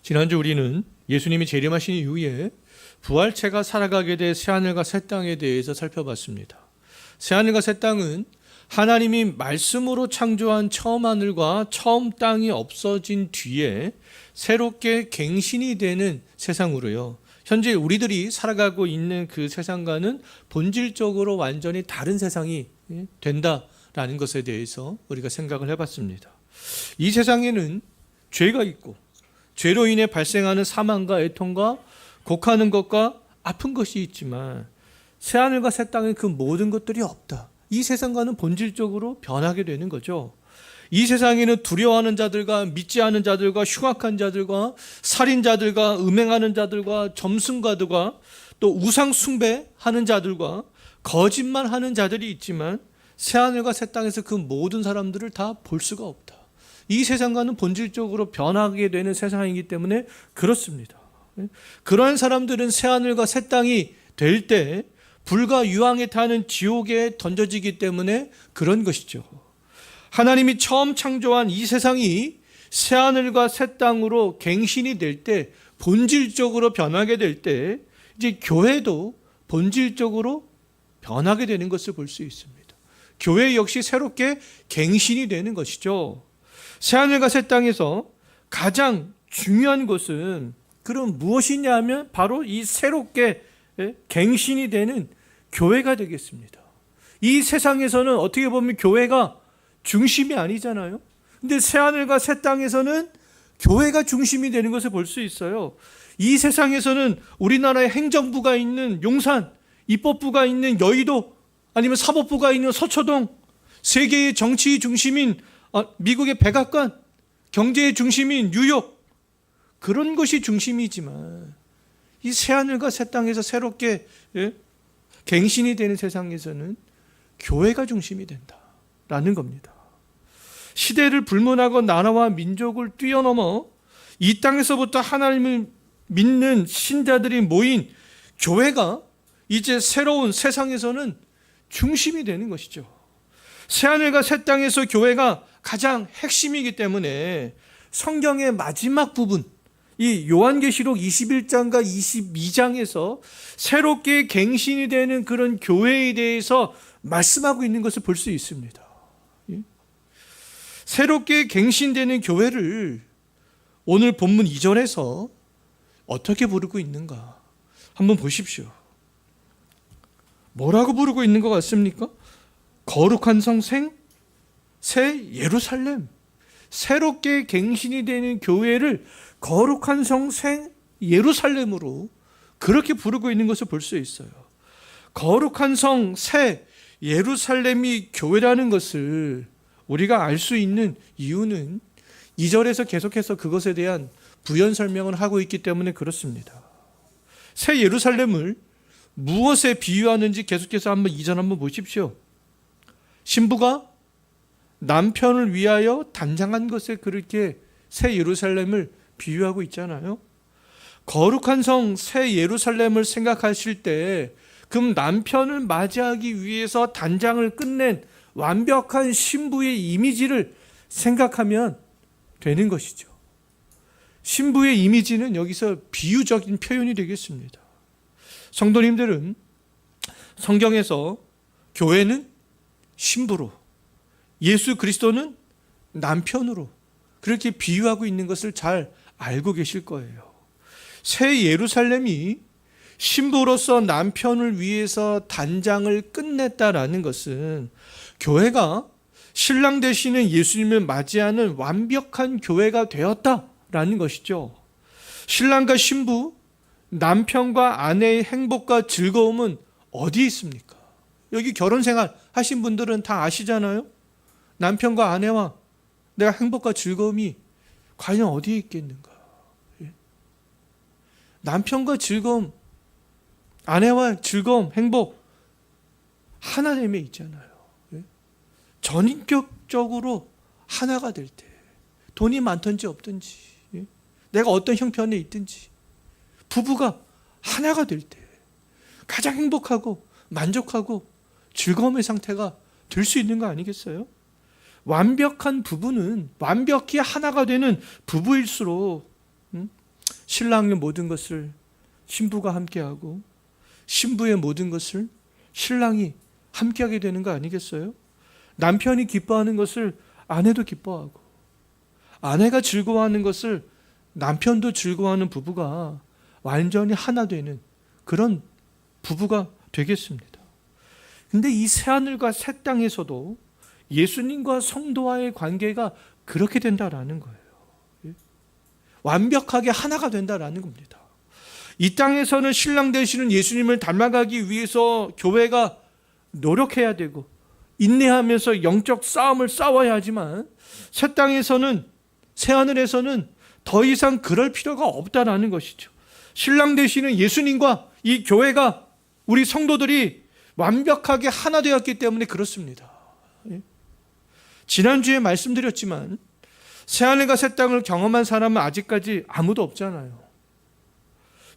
지난주 우리는 예수님이 재림하신 이후에 부활체가 살아가게 될 새하늘과 새 땅에 대해서 살펴봤습니다. 새하늘과 새 땅은 하나님이 말씀으로 창조한 처음 하늘과 처음 땅이 없어진 뒤에 새롭게 갱신이 되는 세상으로요. 현재 우리들이 살아가고 있는 그 세상과는 본질적으로 완전히 다른 세상이 된다라는 것에 대해서 우리가 생각을 해봤습니다. 이 세상에는 죄가 있고 죄로 인해 발생하는 사망과 애통과 곡하는 것과 아픈 것이 있지만 새하늘과 새 땅에 그 모든 것들이 없다. 이 세상과는 본질적으로 변하게 되는 거죠. 이 세상에는 두려워하는 자들과 믿지 않은 자들과 흉악한 자들과 살인자들과 음행하는 자들과 점승가들과 또 우상 숭배하는 자들과 거짓말하는 자들이 있지만 새하늘과 새 땅에서 그 모든 사람들을 다 볼 수가 없다. 이 세상과는 본질적으로 변하게 되는 세상이기 때문에 그렇습니다. 그러한 사람들은 새하늘과 새 땅이 될 때 불과 유황에 타는 지옥에 던져지기 때문에 그런 것이죠. 하나님이 처음 창조한 이 세상이 새하늘과 새 땅으로 갱신이 될 때, 본질적으로 변하게 될 때 이제 교회도 본질적으로 변하게 되는 것을 볼 수 있습니다. 교회 역시 새롭게 갱신이 되는 것이죠. 새하늘과 새 땅에서 가장 중요한 것은 그럼 무엇이냐 하면 바로 이 새롭게 갱신이 되는 교회가 되겠습니다. 이 세상에서는 어떻게 보면 교회가 중심이 아니잖아요. 근데 새하늘과 새 땅에서는 교회가 중심이 되는 것을 볼 수 있어요. 이 세상에서는 우리나라의 행정부가 있는 용산, 입법부가 있는 여의도, 아니면 사법부가 있는 서초동, 세계의 정치의 중심인 미국의 백악관, 경제의 중심인 뉴욕, 그런 것이 중심이지만 이 새하늘과 새 땅에서 새롭게 갱신이 되는 세상에서는 교회가 중심이 된다라는 겁니다. 시대를 불문하고 나라와 민족을 뛰어넘어 이 땅에서부터 하나님을 믿는 신자들이 모인 교회가 이제 새로운 세상에서는 중심이 되는 것이죠. 새하늘과 새 땅에서 교회가 가장 핵심이기 때문에 성경의 마지막 부분, 이 요한계시록 21장과 22장에서 새롭게 갱신이 되는 그런 교회에 대해서 말씀하고 있는 것을 볼 수 있습니다. 새롭게 갱신되는 교회를 오늘 본문 2절에서 어떻게 부르고 있는가 한번 보십시오. 뭐라고 부르고 있는 것 같습니까? 거룩한 성 새 예루살렘. 새롭게 갱신이 되는 교회를 거룩한 성 새 예루살렘으로 그렇게 부르고 있는 것을 볼 수 있어요. 거룩한 성 새 예루살렘이 교회라는 것을 우리가 알 수 있는 이유는 2절에서 계속해서 그것에 대한 부연 설명을 하고 있기 때문에 그렇습니다. 새 예루살렘을 무엇에 비유하는지 계속해서 한번 2절 한번 보십시오. 신부가 남편을 위하여 단장한 것에 그렇게 새 예루살렘을 비유하고 있잖아요. 거룩한 성 새 예루살렘을 생각하실 때 그럼 남편을 맞이하기 위해서 단장을 끝낸 완벽한 신부의 이미지를 생각하면 되는 것이죠. 신부의 이미지는 여기서 비유적인 표현이 되겠습니다. 성도님들은 성경에서 교회는 신부로, 예수 그리스도는 남편으로 그렇게 비유하고 있는 것을 잘 알고 계실 거예요. 새 예루살렘이 신부로서 남편을 위해서 단장을 끝냈다라는 것은 교회가 신랑 되시는 예수님을 맞이하는 완벽한 교회가 되었다라는 것이죠. 신랑과 신부, 남편과 아내의 행복과 즐거움은 어디에 있습니까? 여기 결혼생활 하신 분들은 다 아시잖아요. 남편과 아내와 내가 행복과 즐거움이 과연 어디에 있겠는가? 남편과 즐거움, 아내와 즐거움, 행복 하나님에 있잖아요. 전인격적으로 하나가 될 때, 돈이 많든지 없든지, 내가 어떤 형편에 있든지, 부부가 하나가 될 때 가장 행복하고 만족하고 즐거움의 상태가 될 수 있는 거 아니겠어요? 완벽한 부부는 완벽히 하나가 되는 부부일수록 신랑의 모든 것을 신부가 함께하고 신부의 모든 것을 신랑이 함께하게 되는 거 아니겠어요? 남편이 기뻐하는 것을 아내도 기뻐하고 아내가 즐거워하는 것을 남편도 즐거워하는 부부가 완전히 하나 되는 그런 부부가 되겠습니다. 근데 이 새하늘과 새 땅에서도 예수님과 성도와의 관계가 그렇게 된다라는 거예요. 완벽하게 하나가 된다라는 겁니다. 이 땅에서는 신랑 되시는 예수님을 닮아가기 위해서 교회가 노력해야 되고 인내하면서 영적 싸움을 싸워야 하지만 새 땅에서는, 새 하늘에서는 더 이상 그럴 필요가 없다라는 것이죠. 신랑 되시는 예수님과 이 교회가, 우리 성도들이 완벽하게 하나 되었기 때문에 그렇습니다. 지난주에 말씀드렸지만 새하늘과 새 땅을 경험한 사람은 아직까지 아무도 없잖아요.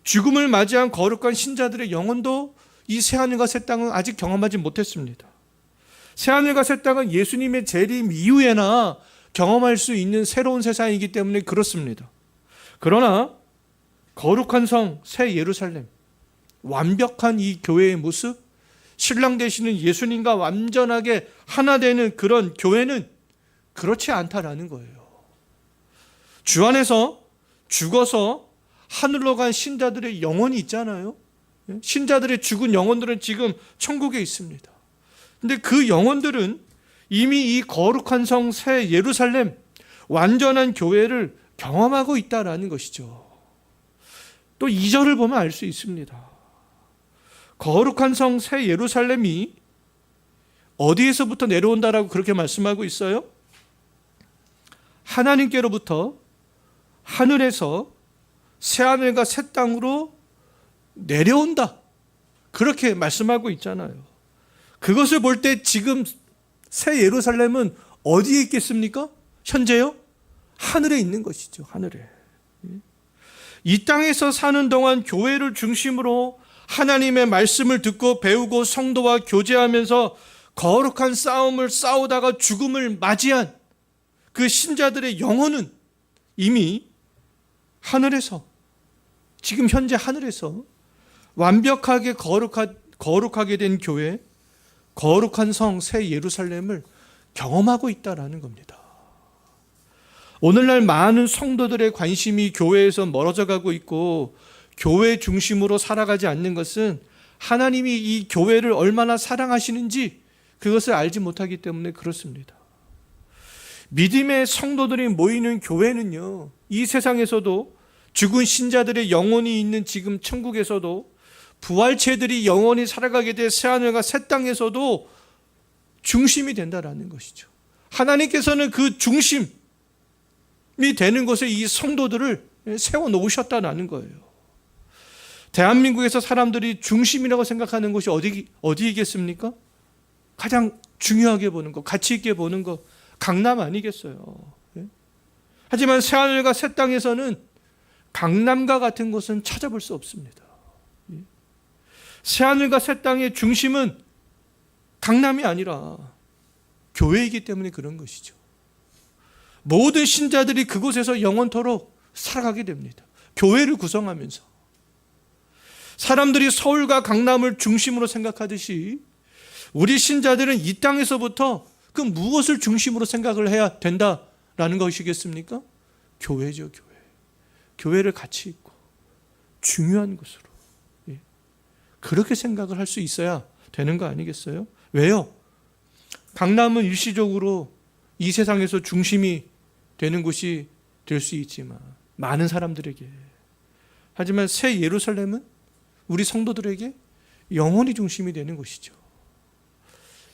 죽음을 맞이한 거룩한 신자들의 영혼도 이 새하늘과 새 땅은 아직 경험하지 못했습니다. 새하늘과 새 땅은 예수님의 재림 이후에나 경험할 수 있는 새로운 세상이기 때문에 그렇습니다. 그러나 거룩한 성 새 예루살렘, 완벽한 이 교회의 모습, 신랑 되시는 예수님과 완전하게 하나 되는 그런 교회는 그렇지 않다라는 거예요. 주 안에서 죽어서 하늘로 간 신자들의 영혼이 있잖아요. 신자들의 죽은 영혼들은 지금 천국에 있습니다. 근데 그 영혼들은 이미 이 거룩한 성 새 예루살렘, 완전한 교회를 경험하고 있다라는 것이죠. 또 2절을 보면 알 수 있습니다. 거룩한 성 새 예루살렘이 어디에서부터 내려온다라고 그렇게 말씀하고 있어요? 하나님께로부터 하늘에서 새하늘과 새 땅으로 내려온다, 그렇게 말씀하고 있잖아요. 그것을 볼 때 지금 새 예루살렘은 어디에 있겠습니까? 현재요? 하늘에 있는 것이죠. 하늘에. 이 땅에서 사는 동안 교회를 중심으로 하나님의 말씀을 듣고 배우고 성도와 교제하면서 거룩한 싸움을 싸우다가 죽음을 맞이한 그 신자들의 영혼은 이미 하늘에서, 지금 현재 하늘에서 완벽하게 거룩하게 된 교회, 거룩한 성 새 예루살렘을 경험하고 있다라는 겁니다. 오늘날 많은 성도들의 관심이 교회에서 멀어져 가고 있고 교회 중심으로 살아가지 않는 것은 하나님이 이 교회를 얼마나 사랑하시는지 그것을 알지 못하기 때문에 그렇습니다. 믿음의 성도들이 모이는 교회는요, 이 세상에서도 죽은 신자들의 영혼이 있는 지금 천국에서도 부활체들이 영원히 살아가게 될 새하늘과 새 땅에서도 중심이 된다라는 것이죠. 하나님께서는 그 중심이 되는 곳에 이 성도들을 세워놓으셨다는 거예요. 대한민국에서 사람들이 중심이라고 생각하는 곳이 어디이겠습니까? 가장 중요하게 보는 것, 가치 있게 보는 것, 강남 아니겠어요? 하지만 새하늘과 새 땅에서는 강남과 같은 곳은 찾아볼 수 없습니다. 새하늘과 새 땅의 중심은 강남이 아니라 교회이기 때문에 그런 것이죠. 모든 신자들이 그곳에서 영원토록 살아가게 됩니다. 교회를 구성하면서. 사람들이 서울과 강남을 중심으로 생각하듯이 우리 신자들은 이 땅에서부터 그 무엇을 중심으로 생각을 해야 된다라는 것이겠습니까? 교회죠, 교회. 교회를 가치 있고 중요한 곳으로, 그렇게 생각을 할 수 있어야 되는 거 아니겠어요? 왜요? 강남은 일시적으로 이 세상에서 중심이 되는 곳이 될 수 있지만 많은 사람들에게, 하지만 새 예루살렘은 우리 성도들에게 영원히 중심이 되는 곳이죠.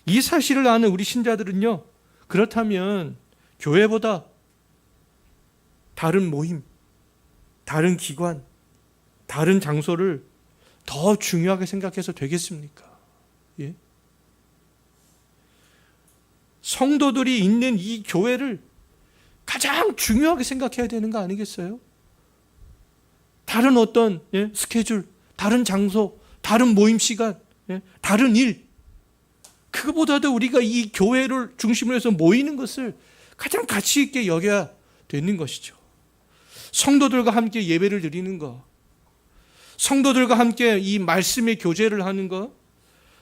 이 사실을 아는 우리 신자들은요, 그렇다면 교회보다 다른 모임, 다른 기관, 다른 장소를 더 중요하게 생각해서 되겠습니까? 예? 성도들이 있는 이 교회를 가장 중요하게 생각해야 되는 거 아니겠어요? 다른 어떤 스케줄, 다른 장소, 다른 모임 시간, 다른 일, 그거보다도 우리가 이 교회를 중심으로 해서 모이는 것을 가장 가치 있게 여겨야 되는 것이죠. 성도들과 함께 예배를 드리는 것, 성도들과 함께 이 말씀의 교제를 하는 것,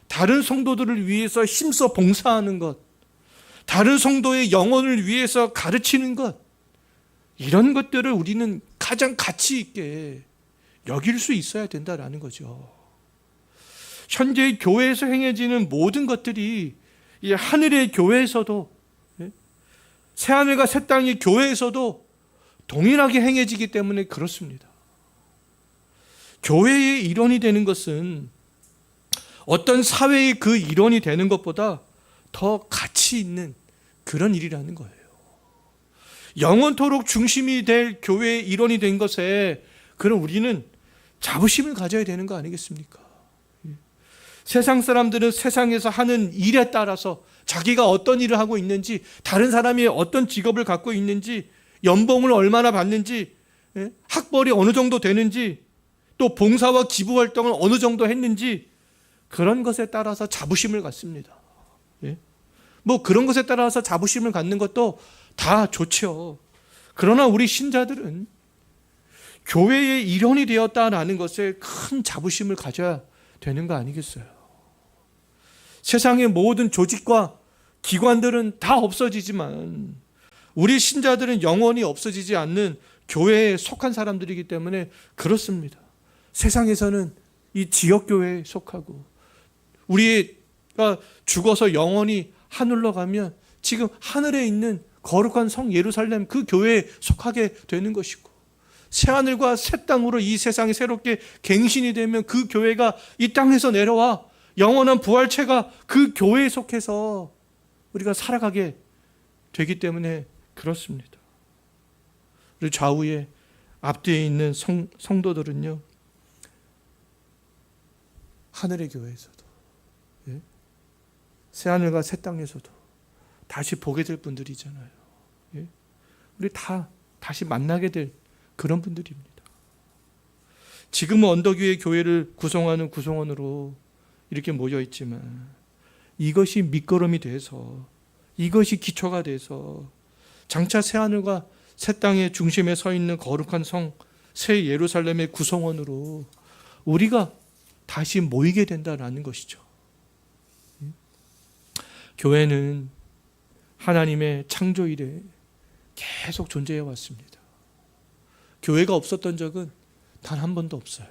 다른 성도들을 위해서 힘써 봉사하는 것, 다른 성도의 영혼을 위해서 가르치는 것, 이런 것들을 우리는 가장 가치 있게 여길 수 있어야 된다라는 거죠. 현재 교회에서 행해지는 모든 것들이 이 하늘의 교회에서도, 새하늘과 새 땅의 교회에서도 동일하게 행해지기 때문에 그렇습니다. 교회의 일원이 되는 것은 어떤 사회의 그 일원이 되는 것보다 더 가치 있는 그런 일이라는 거예요. 영원토록 중심이 될 교회의 일원이 된 것에 그럼 우리는 자부심을 가져야 되는 거 아니겠습니까? 세상 사람들은 세상에서 하는 일에 따라서 자기가 어떤 일을 하고 있는지, 다른 사람이 어떤 직업을 갖고 있는지, 연봉을 얼마나 받는지, 학벌이 어느 정도 되는지, 또 봉사와 기부 활동을 어느 정도 했는지, 그런 것에 따라서 자부심을 갖습니다. 뭐 그런 것에 따라서 자부심을 갖는 것도 다 좋죠. 그러나 우리 신자들은 교회의 일원이 되었다라는 것에 큰 자부심을 가져야 되는 거 아니겠어요? 세상의 모든 조직과 기관들은 다 없어지지만 우리 신자들은 영원히 없어지지 않는 교회에 속한 사람들이기 때문에 그렇습니다. 세상에서는 이 지역교회에 속하고, 우리가 죽어서 영원히 하늘로 가면 지금 하늘에 있는 거룩한 성 예루살렘 그 교회에 속하게 되는 것이고, 새하늘과 새 땅으로 이 세상이 새롭게 갱신이 되면 그 교회가 이 땅에서 내려와 영원한 부활체가 그 교회에 속해서 우리가 살아가게 되기 때문에 그렇습니다. 그리고 좌우에 앞뒤에 있는 성도들은요, 하늘의 교회에서도, 새하늘과 새 땅에서도 다시 보게 될 분들이잖아요. 우리 다 다시 만나게 될 그런 분들입니다. 지금은 언덕 위의 교회를 구성하는 구성원으로 이렇게 모여 있지만 이것이 밑거름이 돼서, 이것이 기초가 돼서 장차 새하늘과 새 땅의 중심에 서 있는 거룩한 성 새 예루살렘의 구성원으로 우리가 다시 모이게 된다는 것이죠. 교회는 하나님의 창조 이래 계속 존재해 왔습니다. 교회가 없었던 적은 단 한 번도 없어요.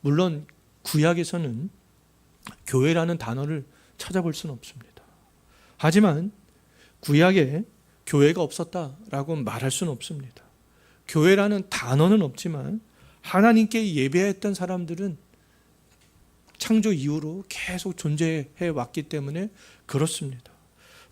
물론 구약에서는 교회라는 단어를 찾아볼 수는 없습니다. 하지만 구약에 교회가 없었다라고 말할 수는 없습니다. 교회라는 단어는 없지만 하나님께 예배했던 사람들은 창조 이후로 계속 존재해 왔기 때문에 그렇습니다.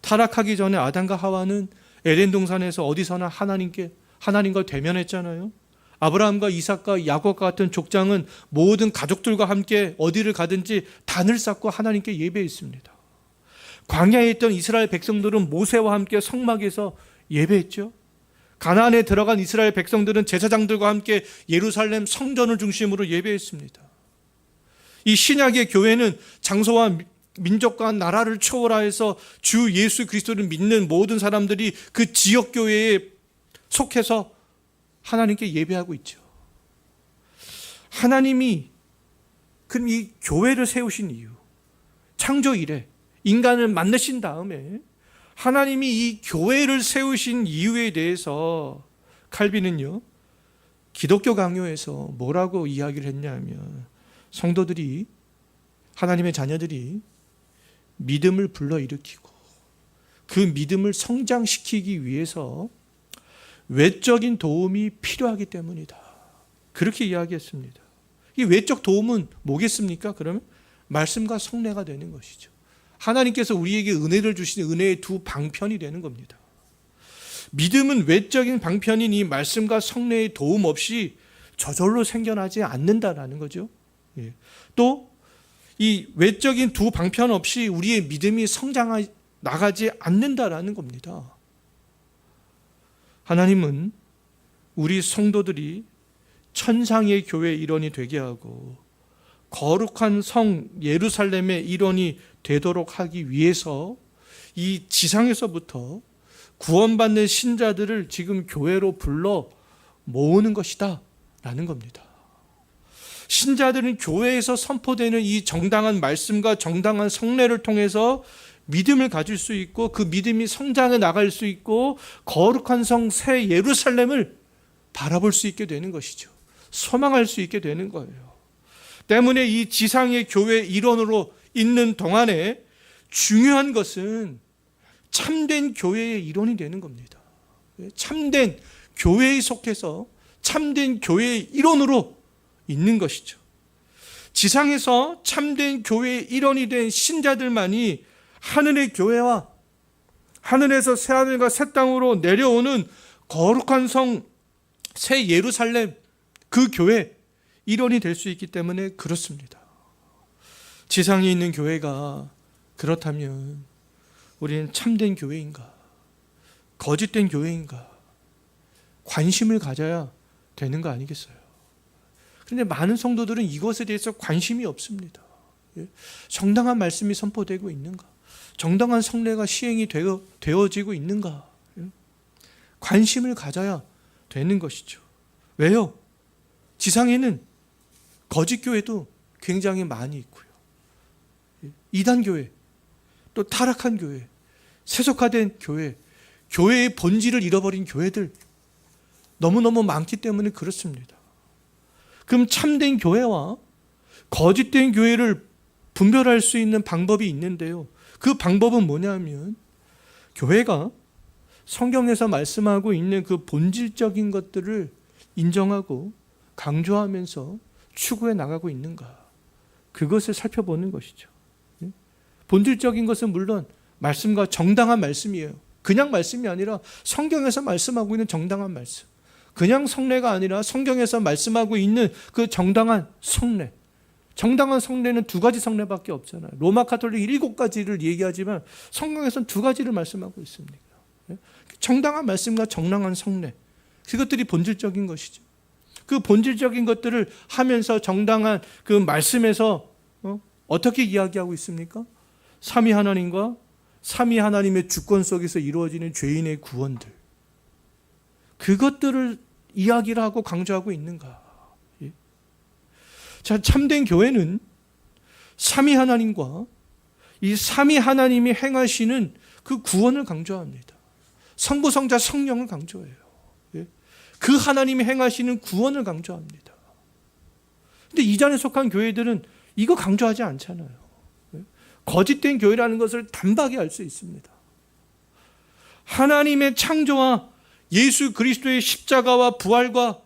타락하기 전에 아담과 하와는 에덴 동산에서 어디서나 하나님과 대면했잖아요. 아브라함과 이삭과 야곱과 같은 족장은 모든 가족들과 함께 어디를 가든지 단을 쌓고 하나님께 예배했습니다. 광야에 있던 이스라엘 백성들은 모세와 함께 성막에서 예배했죠. 가나안에 들어간 이스라엘 백성들은 제사장들과 함께 예루살렘 성전을 중심으로 예배했습니다. 이 신약의 교회는 장소와 민족과 나라를 초월하여서 주 예수 그리스도를 믿는 모든 사람들이 그 지역 교회에 속해서 하나님께 예배하고 있죠. 하나님이 그럼 이 교회를 세우신 이유, 창조 이래 인간을 만드신 다음에 하나님이 이 교회를 세우신 이유에 대해서 칼빈은요, 기독교 강요에서 뭐라고 이야기를 했냐면, 성도들이, 하나님의 자녀들이 믿음을 불러일으키고 그 믿음을 성장시키기 위해서 외적인 도움이 필요하기 때문이다. 그렇게 이야기했습니다. 이 외적 도움은 뭐겠습니까? 그러면 말씀과 성례가 되는 것이죠. 하나님께서 우리에게 은혜를 주시는 은혜의 두 방편이 되는 겁니다. 믿음은 외적인 방편인 이 말씀과 성례의 도움 없이 저절로 생겨나지 않는다라는 거죠. 또 이 외적인 두 방편 없이 우리의 믿음이 성장해 나가지 않는다라는 겁니다. 하나님은 우리 성도들이 천상의 교회 일원이 되게 하고 거룩한 성 예루살렘의 일원이 되도록 하기 위해서 이 지상에서부터 구원받는 신자들을 지금 교회로 불러 모으는 것이다 라는 겁니다. 신자들은 교회에서 선포되는 이 정당한 말씀과 정당한 성례를 통해서 믿음을 가질 수 있고 그 믿음이 성장해 나갈 수 있고 거룩한 성 새 예루살렘을 바라볼 수 있게 되는 것이죠. 소망할 수 있게 되는 거예요. 때문에 이 지상의 교회 일원으로 있는 동안에 중요한 것은 참된 교회의 일원이 되는 겁니다. 참된 교회에 속해서 참된 교회의 일원으로 있는 것이죠. 지상에서 참된 교회의 일원이 된 신자들만이 하늘의 교회와 하늘에서 새하늘과 새 땅으로 내려오는 거룩한 성 새 예루살렘 그 교회 일원이 될 수 있기 때문에 그렇습니다. 지상에 있는 교회가 그렇다면 우리는 참된 교회인가 거짓된 교회인가 관심을 가져야 되는 거 아니겠어요? 그런데 많은 성도들은 이것에 대해서 관심이 없습니다. 정당한 말씀이 선포되고 있는가? 정당한 성례가 시행이 되어지고 있는가? 관심을 가져야 되는 것이죠. 왜요? 지상에는 거짓 교회도 굉장히 많이 있고요. 이단 교회, 또 타락한 교회, 세속화된 교회, 교회의 본질을 잃어버린 교회들 너무너무 많기 때문에 그렇습니다. 그럼 참된 교회와 거짓된 교회를 분별할 수 있는 방법이 있는데요. 그 방법은 뭐냐면 교회가 성경에서 말씀하고 있는 그 본질적인 것들을 인정하고 강조하면서 추구해 나가고 있는가, 그것을 살펴보는 것이죠. 본질적인 것은 물론 말씀과 정당한 말씀이에요. 그냥 말씀이 아니라 성경에서 말씀하고 있는 정당한 말씀, 그냥 성례가 아니라 성경에서 말씀하고 있는 그 정당한 성례. 정당한 성례는 두 가지 성례밖에 없잖아요. 로마 가톨릭 7가지를 얘기하지만 성경에서는 2가지를 말씀하고 있습니다. 정당한 말씀과 정당한 성례, 그것들이 본질적인 것이죠. 그 본질적인 것들을 하면서 정당한 그 말씀에서 어떻게 이야기하고 있습니까? 삼위 하나님과 삼위 하나님의 주권 속에서 이루어지는 죄인의 구원들, 그것들을 이야기를 하고 강조하고 있는가? 자, 참된 교회는 삼위 하나님과 이 삼위 하나님이 행하시는 그 구원을 강조합니다. 성부, 성자, 성령을 강조해요. 그 하나님이 행하시는 구원을 강조합니다. 근데 이전에 속한 교회들은 이거 강조하지 않잖아요. 거짓된 교회라는 것을 단박에 알 수 있습니다. 하나님의 창조와 예수 그리스도의 십자가와 부활과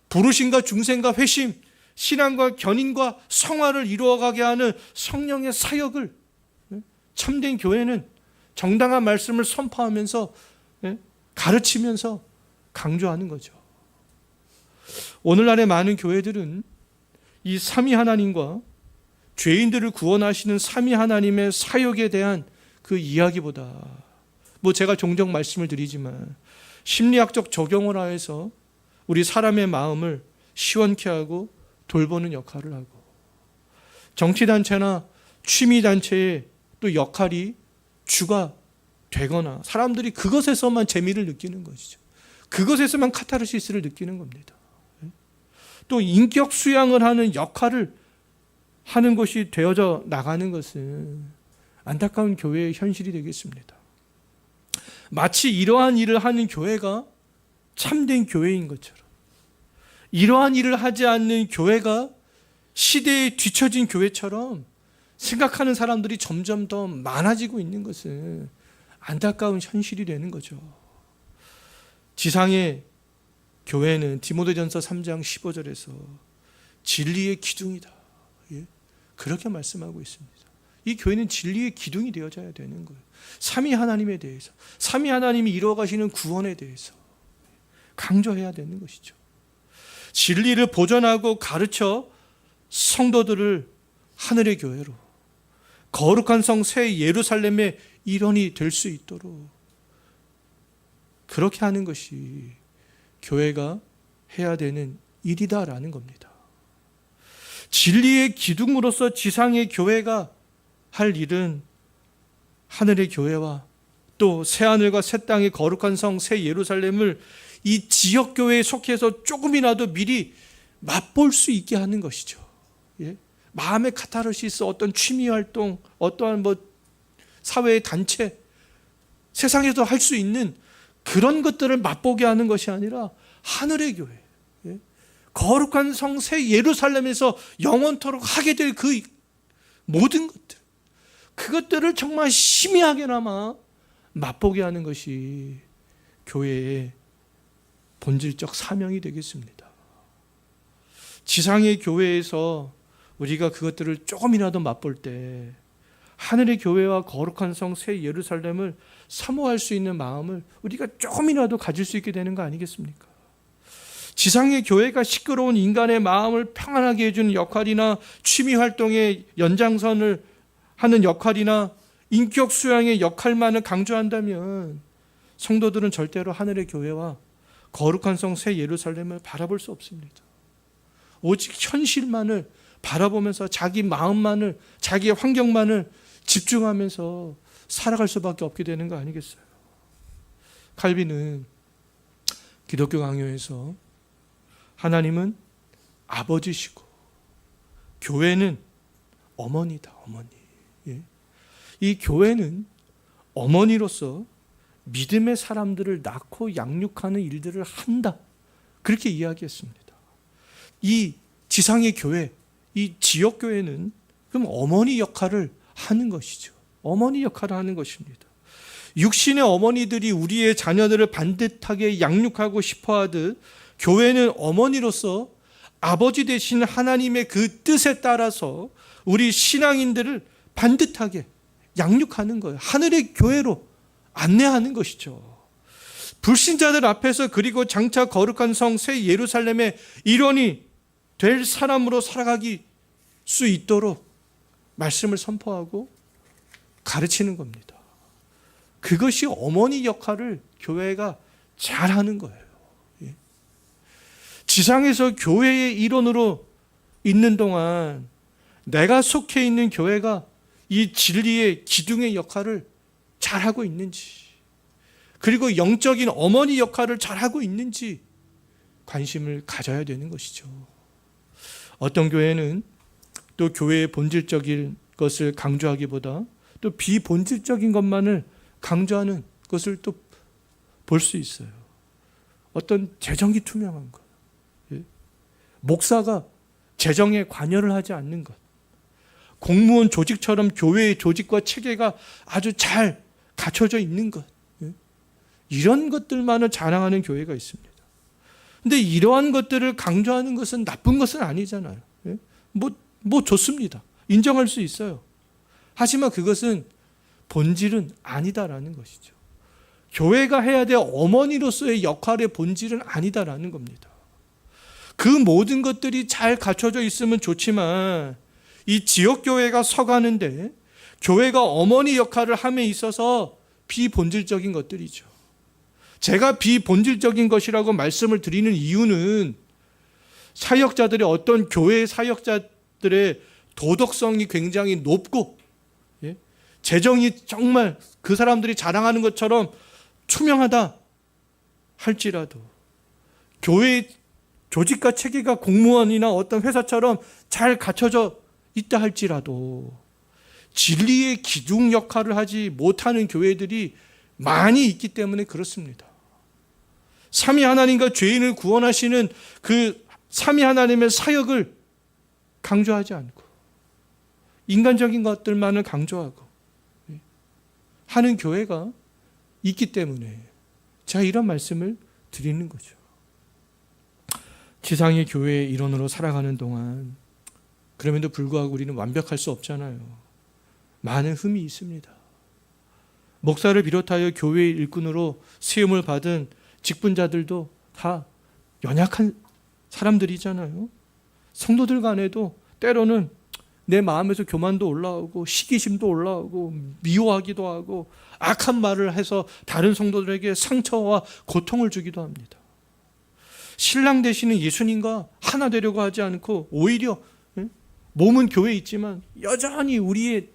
부르심과 중생과 회심, 신앙과 견인과 성화를 이루어가게 하는 성령의 사역을 참된 교회는 정당한 말씀을 선포하면서 가르치면서 강조하는 거죠. 오늘날의 많은 교회들은 이 삼위 하나님과 죄인들을 구원하시는 삼위 하나님의 사역에 대한 그 이야기보다, 제가 종종 말씀을 드리지만 심리학적 적용을 하여서 우리 사람의 마음을 시원케 하고 돌보는 역할을 하고, 정치단체나 취미단체의 또 역할이 주가 되거나 사람들이 그것에서만 재미를 느끼는 것이죠. 그것에서만 카타르시스를 느끼는 겁니다. 또 인격 수양을 하는 역할을 하는 것이 되어져 나가는 것은 안타까운 교회의 현실이 되겠습니다. 마치 이러한 일을 하는 교회가 참된 교회인 것처럼, 이러한 일을 하지 않는 교회가 시대에 뒤처진 교회처럼 생각하는 사람들이 점점 더 많아지고 있는 것은 안타까운 현실이 되는 거죠. 지상의 교회는 디모데전서 3장 15절에서 진리의 기둥이다, 그렇게 말씀하고 있습니다. 이 교회는 진리의 기둥이 되어져야 되는 거예요. 삼위 하나님에 대해서, 삼위 하나님이 이루어가시는 구원에 대해서 강조해야 되는 것이죠. 진리를 보존하고 가르쳐 성도들을 하늘의 교회로, 거룩한 성 새 예루살렘의 일원이 될 수 있도록 그렇게 하는 것이 교회가 해야 되는 일이다라는 겁니다. 진리의 기둥으로서 지상의 교회가 할 일은 하늘의 교회와 또 새하늘과 새 땅의 거룩한 성 새 예루살렘을 이 지역교회에 속해서 조금이라도 미리 맛볼 수 있게 하는 것이죠. 예? 마음의 카타르시스, 어떤 취미활동, 어떠한 사회의 단체, 세상에서 할 수 있는 그런 것들을 맛보게 하는 것이 아니라 하늘의 교회, 예? 거룩한 성 새 예루살렘에서 영원토록 하게 될 그 모든 것들, 그것들을 정말 희미하게나마 맛보게 하는 것이 교회의 본질적 사명이 되겠습니다. 지상의 교회에서 우리가 그것들을 조금이라도 맛볼 때 하늘의 교회와 거룩한 성 새 예루살렘을 사모할 수 있는 마음을 우리가 조금이라도 가질 수 있게 되는 거 아니겠습니까? 지상의 교회가 시끄러운 인간의 마음을 평안하게 해주는 역할이나 취미활동의 연장선을 하는 역할이나 인격 수양의 역할만을 강조한다면 성도들은 절대로 하늘의 교회와 거룩한 성 새 예루살렘을 바라볼 수 없습니다. 오직 현실만을 바라보면서 자기 마음만을, 자기의 환경만을 집중하면서 살아갈 수밖에 없게 되는 거 아니겠어요? 칼빈은 기독교 강요에서 하나님은 아버지시고 교회는 어머니다, 어머니. 예. 이 교회는 어머니로서 믿음의 사람들을 낳고 양육하는 일들을 한다, 그렇게 이야기했습니다. 이 지상의 교회, 이 지역교회는 그럼 어머니 역할을 하는 것이죠. 어머니 역할을 하는 것입니다. 육신의 어머니들이 우리의 자녀들을 반듯하게 양육하고 싶어하듯 교회는 어머니로서 아버지 되신 하나님의 그 뜻에 따라서 우리 신앙인들을 반듯하게 양육하는 거예요. 하늘의 교회로 안내하는 것이죠. 불신자들 앞에서 그리고 장차 거룩한 성 새 예루살렘의 일원이 될 사람으로 살아가기 수 있도록 말씀을 선포하고 가르치는 겁니다. 그것이 어머니 역할을 교회가 잘하는 거예요. 예. 지상에서 교회의 일원으로 있는 동안 내가 속해 있는 교회가 이 진리의 기둥의 역할을 잘하고 있는지, 그리고 영적인 어머니 역할을 잘하고 있는지 관심을 가져야 되는 것이죠. 어떤 교회는 또 교회의 본질적인 것을 강조하기보다 또 비본질적인 것만을 강조하는 것을 또 볼 수 있어요. 어떤 재정이 투명한 것, 목사가 재정에 관여를 하지 않는 것, 공무원 조직처럼 교회의 조직과 체계가 아주 잘 갖춰져 있는 것, 이런 것들만을 자랑하는 교회가 있습니다. 근데 이러한 것들을 강조하는 것은 나쁜 것은 아니잖아요. 뭐 좋습니다. 인정할 수 있어요. 하지만 그것은 본질은 아니다라는 것이죠. 교회가 해야 될 어머니로서의 역할의 본질은 아니다라는 겁니다. 그 모든 것들이 잘 갖춰져 있으면 좋지만 이 지역교회가 서가는데 교회가 어머니 역할을 함에 있어서 비본질적인 것들이죠. 제가 비본질적인 것이라고 말씀을 드리는 이유는 사역자들의 어떤 교회 사역자들의 도덕성이 굉장히 높고 재정이 정말 그 사람들이 자랑하는 것처럼 투명하다 할지라도 교회 조직과 체계가 공무원이나 어떤 회사처럼 잘 갖춰져 있다 할지라도 진리의 기둥 역할을 하지 못하는 교회들이 많이 있기 때문에 그렇습니다. 삼위 하나님과 죄인을 구원하시는 그 삼위 하나님의 사역을 강조하지 않고 인간적인 것들만을 강조하고 하는 교회가 있기 때문에 제가 이런 말씀을 드리는 거죠. 지상의 교회의 일원으로 살아가는 동안 그럼에도 불구하고 우리는 완벽할 수 없잖아요. 많은 흠이 있습니다. 목사를 비롯하여 교회의 일꾼으로 세움을 받은 직분자들도 다 연약한 사람들이잖아요. 성도들 간에도 때로는 내 마음에서 교만도 올라오고 시기심도 올라오고 미워하기도 하고 악한 말을 해서 다른 성도들에게 상처와 고통을 주기도 합니다. 신랑 되시는 예수님과 하나 되려고 하지 않고 오히려 몸은 교회에 있지만 여전히 우리의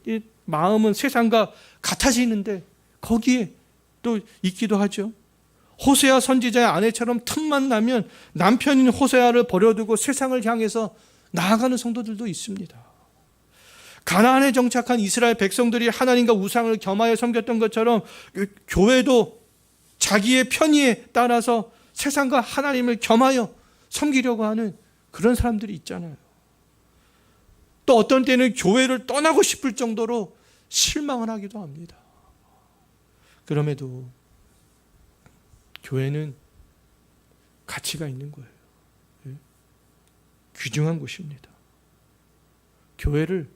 마음은 세상과 같아지는데 거기에 또 있기도 하죠. 호세아 선지자의 아내처럼 틈만 나면 남편인 호세아를 버려두고 세상을 향해서 나아가는 성도들도 있습니다. 가나안에 정착한 이스라엘 백성들이 하나님과 우상을 겸하여 섬겼던 것처럼 교회도 자기의 편의에 따라서 세상과 하나님을 겸하여 섬기려고 하는 그런 사람들이 있잖아요. 또 어떤 때는 교회를 떠나고 싶을 정도로 실망을 하기도 합니다. 그럼에도 교회는 가치가 있는 거예요. 귀중한 곳입니다. 교회를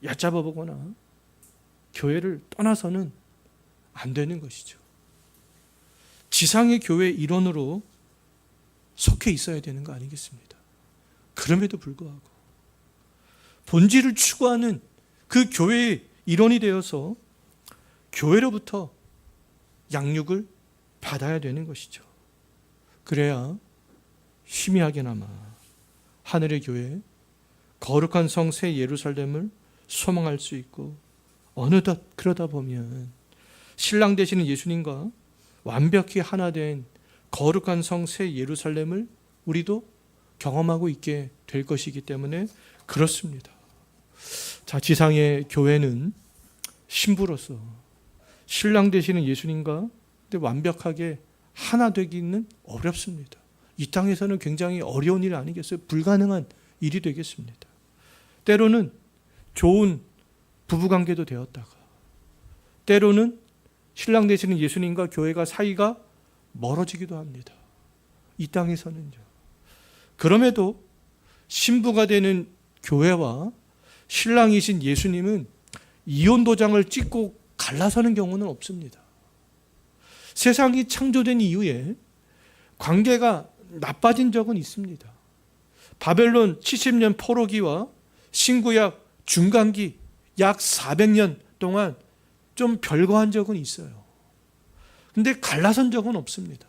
얕잡아 보거나 교회를 떠나서는 안 되는 것이죠. 지상의 교회 일원으로 속해 있어야 되는 거 아니겠습니까? 그럼에도 불구하고 본질을 추구하는 그 교회의 일원이 되어서 교회로부터 양육을 받아야 되는 것이죠. 그래야 희미하게나마 하늘의 교회, 거룩한 성 새 예루살렘을 소망할 수 있고, 어느덧 그러다 보면 신랑 되시는 예수님과 완벽히 하나 된 거룩한 성 새 예루살렘을 우리도 경험하고 있게 될 것이기 때문에 그렇습니다. 자, 지상의 교회는 신부로서 신랑 되시는 예수님과 완벽하게 하나 되기는 어렵습니다. 이 땅에서는 굉장히 어려운 일 아니겠어요? 불가능한 일이 되겠습니다. 때로는 좋은 부부관계도 되었다가, 때로는 신랑 되시는 예수님과 교회가 사이가 멀어지기도 합니다. 이 땅에서는요. 그럼에도 신부가 되는 교회와 신랑이신 예수님은 이혼 도장을 찍고 갈라서는 경우는 없습니다. 세상이 창조된 이후에 관계가 나빠진 적은 있습니다. 바벨론 70년 포로기와 신구약 중간기 약 400년 동안 좀 별거한 적은 있어요. 근데 갈라선 적은 없습니다.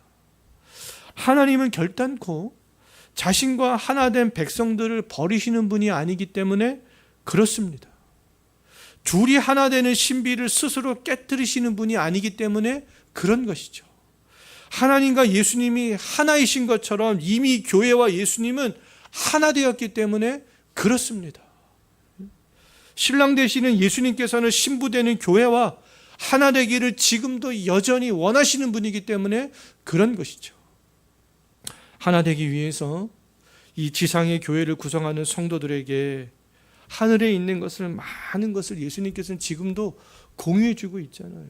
하나님은 결단코 자신과 하나 된 백성들을 버리시는 분이 아니기 때문에 그렇습니다. 둘이 하나 되는 신비를 스스로 깨뜨리시는 분이 아니기 때문에 그런 것이죠. 하나님과 예수님이 하나이신 것처럼 이미 교회와 예수님은 하나 되었기 때문에 그렇습니다. 신랑 되시는 예수님께서는 신부 되는 교회와 하나 되기를 지금도 여전히 원하시는 분이기 때문에 그런 것이죠. 하나 되기 위해서 이 지상의 교회를 구성하는 성도들에게 하늘에 있는 것을, 많은 것을 예수님께서는 지금도 공유해 주고 있잖아요.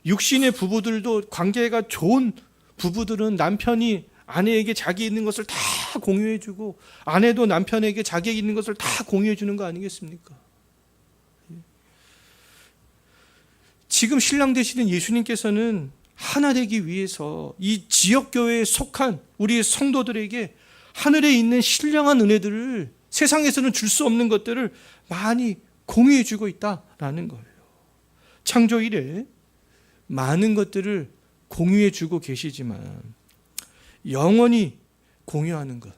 육신의 부부들도, 관계가 좋은 부부들은 남편이 아내에게 자기 있는 것을 다 공유해 주고, 아내도 남편에게 자기 있는 것을 다 공유해 주는 거 아니겠습니까? 지금 신랑 되시는 예수님께서는 하나 되기 위해서 이 지역교회에 속한 우리 성도들에게 하늘에 있는 신령한 은혜들을, 세상에서는 줄 수 없는 것들을 많이 공유해 주고 있다라는 거예요. 창조 이래 많은 것들을 공유해 주고 계시지만 영원히 공유하는 것,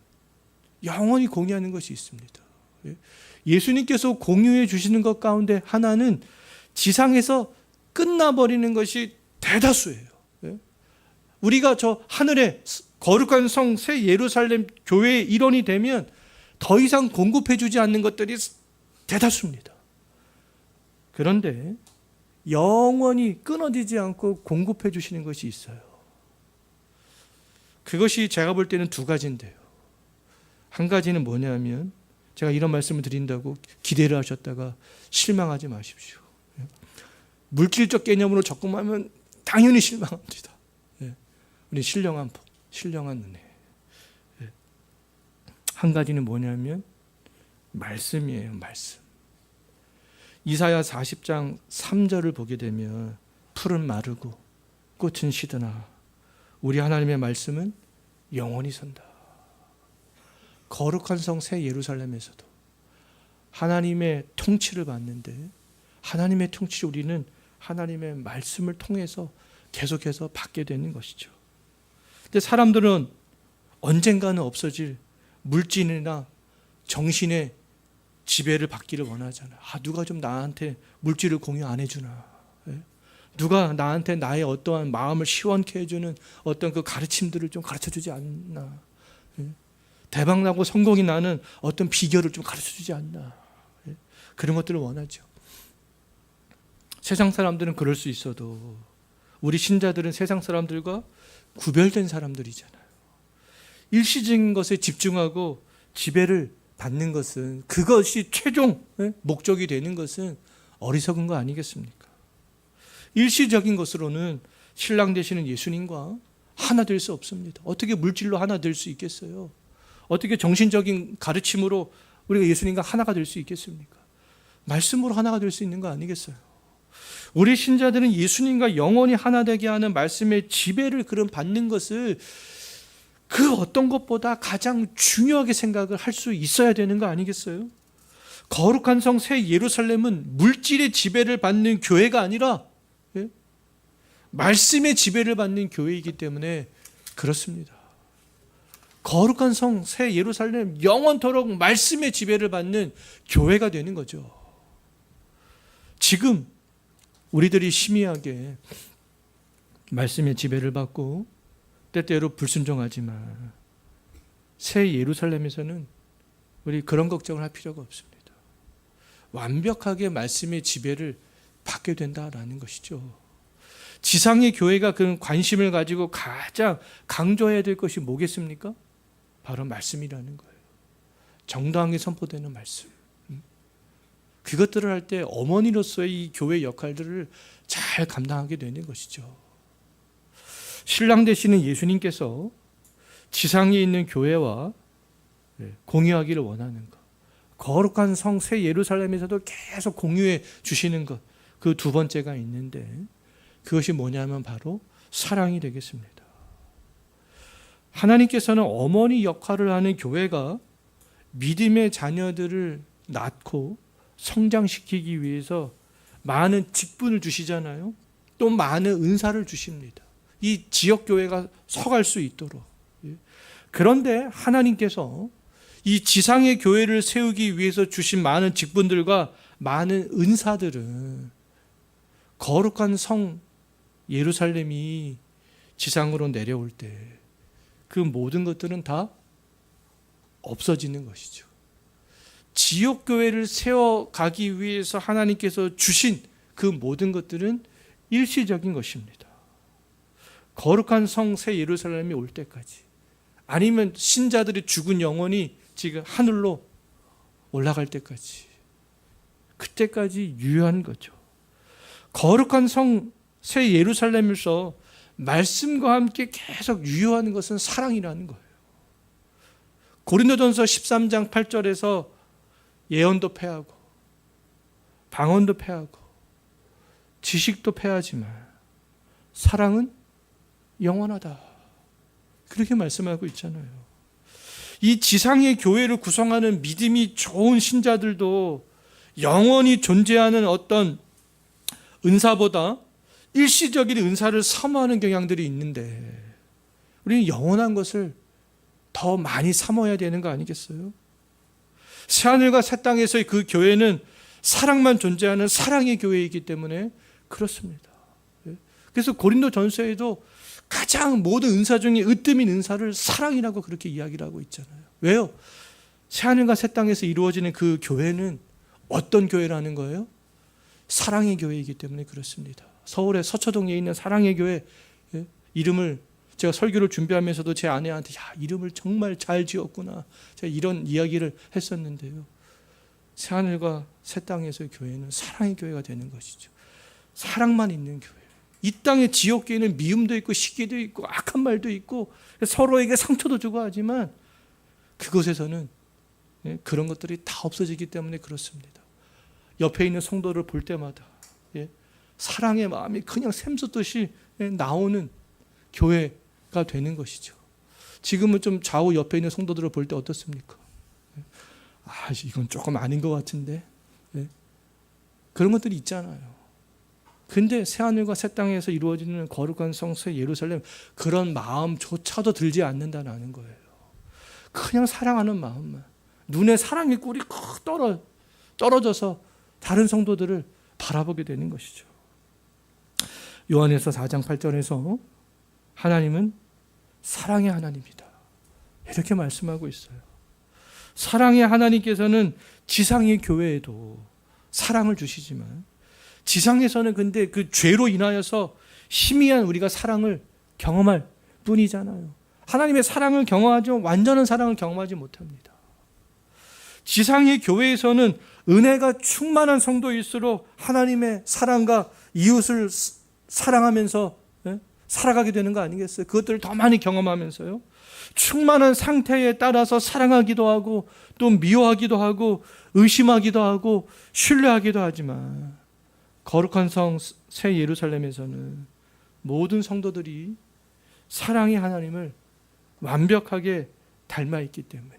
영원히 공유하는 것이 있습니다. 예수님께서 공유해 주시는 것 가운데 하나는 지상에서 끝나버리는 것이 대다수예요. 우리가 저 하늘의 거룩한 성 새 예루살렘 교회의 일원이 되면 더 이상 공급해 주지 않는 것들이 대다수입니다. 그런데 영원히 끊어지지 않고 공급해 주시는 것이 있어요. 그것이 제가 볼 때는 두 가지인데요. 한 가지는 뭐냐면, 제가 이런 말씀을 드린다고 기대를 하셨다가 실망하지 마십시오. 물질적 개념으로 접근하면 당연히 실망합니다. 우리 신령한 복, 신령한 은혜. 한 가지는 뭐냐면 말씀이에요. 말씀. 이사야 40장 3절을 보게 되면 풀은 마르고 꽃은 시드나 우리 하나님의 말씀은 영원히 선다. 거룩한 성 새 예루살렘에서도 하나님의 통치를 받는데, 하나님의 통치를 우리는 하나님의 말씀을 통해서 계속해서 받게 되는 것이죠. 근데 사람들은 언젠가는 없어질 물질이나 정신의 지배를 받기를 원하잖아요. 누가 좀 나한테 물질을 공유 안 해주나, 누가 나한테 나의 어떠한 마음을 시원케 해주는 어떤 그 가르침들을 좀 가르쳐주지 않나. 대박나고 성공이 나는 어떤 비결을 좀 가르쳐주지 않나. 그런 것들을 원하죠. 세상 사람들은 그럴 수 있어도 우리 신자들은 세상 사람들과 구별된 사람들이잖아요. 일시적인 것에 집중하고 지배를 받는 것은, 그것이 최종 목적이 되는 것은 어리석은 거 아니겠습니까? 일시적인 것으로는 신랑 되시는 예수님과 하나 될 수 없습니다. 어떻게 물질로 하나 될 수 있겠어요? 어떻게 정신적인 가르침으로 우리가 예수님과 하나가 될 수 있겠습니까? 말씀으로 하나가 될 수 있는 거 아니겠어요? 우리 신자들은 예수님과 영원히 하나 되게 하는 말씀의 지배를 받는 것을 그 어떤 것보다 가장 중요하게 생각을 할 수 있어야 되는 거 아니겠어요? 거룩한 성 새 예루살렘은 물질의 지배를 받는 교회가 아니라 말씀의 지배를 받는 교회이기 때문에 그렇습니다. 거룩한 성 새 예루살렘, 영원토록 말씀의 지배를 받는 교회가 되는 거죠. 지금 우리들이 심의하게 말씀의 지배를 받고 때때로 불순종하지만 새 예루살렘에서는 우리 그런 걱정을 할 필요가 없습니다. 완벽하게 말씀의 지배를 받게 된다라는 것이죠. 지상의 교회가 그런 관심을 가지고 가장 강조해야 될 것이 뭐겠습니까? 바로 말씀이라는 거예요. 정당하게 선포되는 말씀. 그것들을 할 때 어머니로서의 이 교회 역할들을 잘 감당하게 되는 것이죠. 신랑 되시는 예수님께서 지상에 있는 교회와 공유하기를 원하는 것, 거룩한 성 새 예루살렘에서도 계속 공유해 주시는 것, 그 두 번째가 있는데 그것이 뭐냐면 바로 사랑이 되겠습니다. 하나님께서는 어머니 역할을 하는 교회가 믿음의 자녀들을 낳고 성장시키기 위해서 많은 직분을 주시잖아요. 또 많은 은사를 주십니다. 이 지역교회가 서갈 수 있도록. 그런데 하나님께서 이 지상의 교회를 세우기 위해서 주신 많은 직분들과 많은 은사들은 거룩한 성 예루살렘이 지상으로 내려올 때 그 모든 것들은 다 없어지는 것이죠. 지역교회를 세워가기 위해서 하나님께서 주신 그 모든 것들은 일시적인 것입니다. 거룩한 성 새 예루살렘이 올 때까지, 아니면 신자들의 죽은 영혼이 지금 하늘로 올라갈 때까지, 그때까지 유효한 거죠. 거룩한 성 새 예루살렘에서 말씀과 함께 계속 유효하는 것은 사랑이라는 거예요. 고린도전서 13장 8절에서 예언도 패하고 방언도 패하고 지식도 패하지만 사랑은 영원하다, 그렇게 말씀하고 있잖아요. 이 지상의 교회를 구성하는 믿음이 좋은 신자들도 영원히 존재하는 어떤 은사보다 일시적인 은사를 사모하는 경향들이 있는데 우리는 영원한 것을 더 많이 사모해야 되는 거 아니겠어요? 새하늘과 새 땅에서의 그 교회는 사랑만 존재하는 사랑의 교회이기 때문에 그렇습니다. 그래서 고린도 전서에도 가장 모든 은사 중에 으뜸인 은사를 사랑이라고 그렇게 이야기를 하고 있잖아요. 왜요? 새하늘과 새 땅에서 이루어지는 그 교회는 어떤 교회라는 거예요? 사랑의 교회이기 때문에 그렇습니다. 서울의 서초동에 있는 사랑의 교회 이름을 제가 설교를 준비하면서도 제 아내한테 이름을 정말 잘 지었구나, 제가 이런 이야기를 했었는데요. 새하늘과 새 땅에서의 교회는 사랑의 교회가 되는 것이죠. 사랑만 있는 교회. 이 땅의 지옥교회는 미움도 있고 시기도 있고 악한 말도 있고 서로에게 상처도 주고 하지만 그곳에서는 그런 것들이 다 없어지기 때문에 그렇습니다. 옆에 있는 성도를 볼 때마다 사랑의 마음이 그냥 샘솟듯이 나오는 교회가 되는 것이죠. 지금은 좀 좌우 옆에 있는 성도들을 볼 때 어떻습니까? 이건 조금 아닌 것 같은데, 그런 것들이 있잖아요. 근데 새하늘과 새 땅에서 이루어지는 거룩한 성 새 예루살렘, 그런 마음조차도 들지 않는다는 거예요. 그냥 사랑하는 마음만, 눈에 사랑의 꿀이 떨어져서 다른 성도들을 바라보게 되는 것이죠. 요한에서 4장 8절에서 하나님은 사랑의 하나님이다, 이렇게 말씀하고 있어요. 사랑의 하나님께서는 지상의 교회에도 사랑을 주시지만 지상에서는 근데 그 죄로 인하여서 희미한 우리가 사랑을 경험할 뿐이잖아요. 하나님의 사랑을 경험하죠. 완전한 사랑을 경험하지 못합니다. 지상의 교회에서는 은혜가 충만한 성도일수록 하나님의 사랑과 이웃을 사랑하면서 살아가게 되는 거 아니겠어요? 그것들을 더 많이 경험하면서요. 충만한 상태에 따라서 사랑하기도 하고 또 미워하기도 하고 의심하기도 하고 신뢰하기도 하지만 거룩한 성 새 예루살렘에서는 모든 성도들이 사랑의 하나님을 완벽하게 닮아 있기 때문에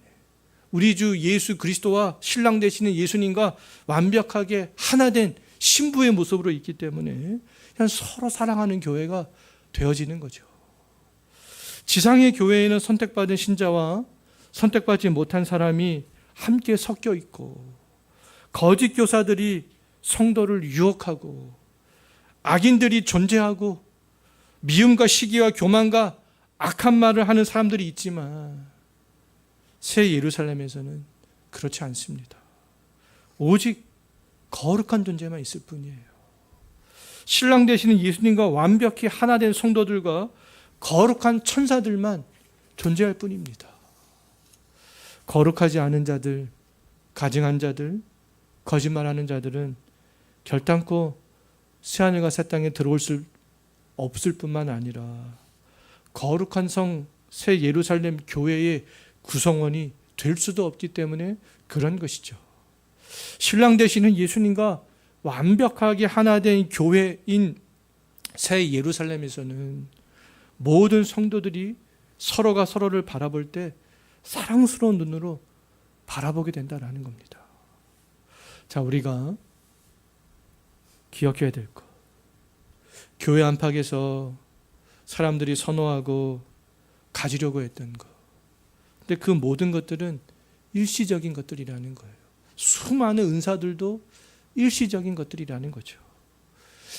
우리 주 예수 그리스도와 신랑 되시는 예수님과 완벽하게 하나된 신부의 모습으로 있기 때문에 그냥 서로 사랑하는 교회가 되어지는 거죠. 지상의 교회에는 선택받은 신자와 선택받지 못한 사람이 함께 섞여 있고 거짓 교사들이 성도를 유혹하고 악인들이 존재하고 미움과 시기와 교만과 악한 말을 하는 사람들이 있지만 새 예루살렘에서는 그렇지 않습니다. 오직 거룩한 존재만 있을 뿐이에요. 신랑 되시는 예수님과 완벽히 하나 된 성도들과 거룩한 천사들만 존재할 뿐입니다. 거룩하지 않은 자들, 가증한 자들, 거짓말하는 자들은 결단코 새하늘과 새 땅에 들어올 수 없을 뿐만 아니라 거룩한 성 새 예루살렘 교회의 구성원이 될 수도 없기 때문에 그런 것이죠. 신랑 되시는 예수님과 완벽하게 하나 된 교회인 새 예루살렘에서는 모든 성도들이 서로가 서로를 바라볼 때 사랑스러운 눈으로 바라보게 된다는 겁니다. 자, 우리가 기억해야 될 것. 교회 안팎에서 사람들이 선호하고 가지려고 했던 것. 근데 그 모든 것들은 일시적인 것들이라는 거예요. 수많은 은사들도 일시적인 것들이라는 거죠.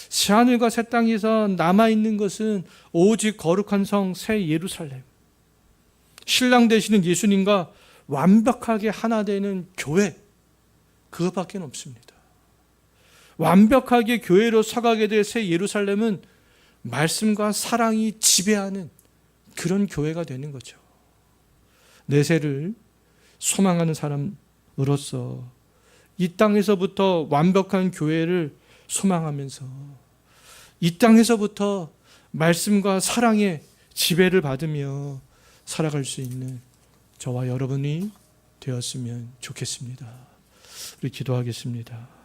새하늘과 새 땅에서 남아있는 것은 오직 거룩한 성 새 예루살렘, 신랑 되시는 예수님과 완벽하게 하나 되는 교회, 그것밖에 없습니다. 완벽하게 교회로 서가게 될 새 예루살렘은 말씀과 사랑이 지배하는 그런 교회가 되는 거죠. 내세를 소망하는 사람으로서 이 땅에서부터 완벽한 교회를 소망하면서 이 땅에서부터 말씀과 사랑의 지배를 받으며 살아갈 수 있는 저와 여러분이 되었으면 좋겠습니다. 우리 기도하겠습니다.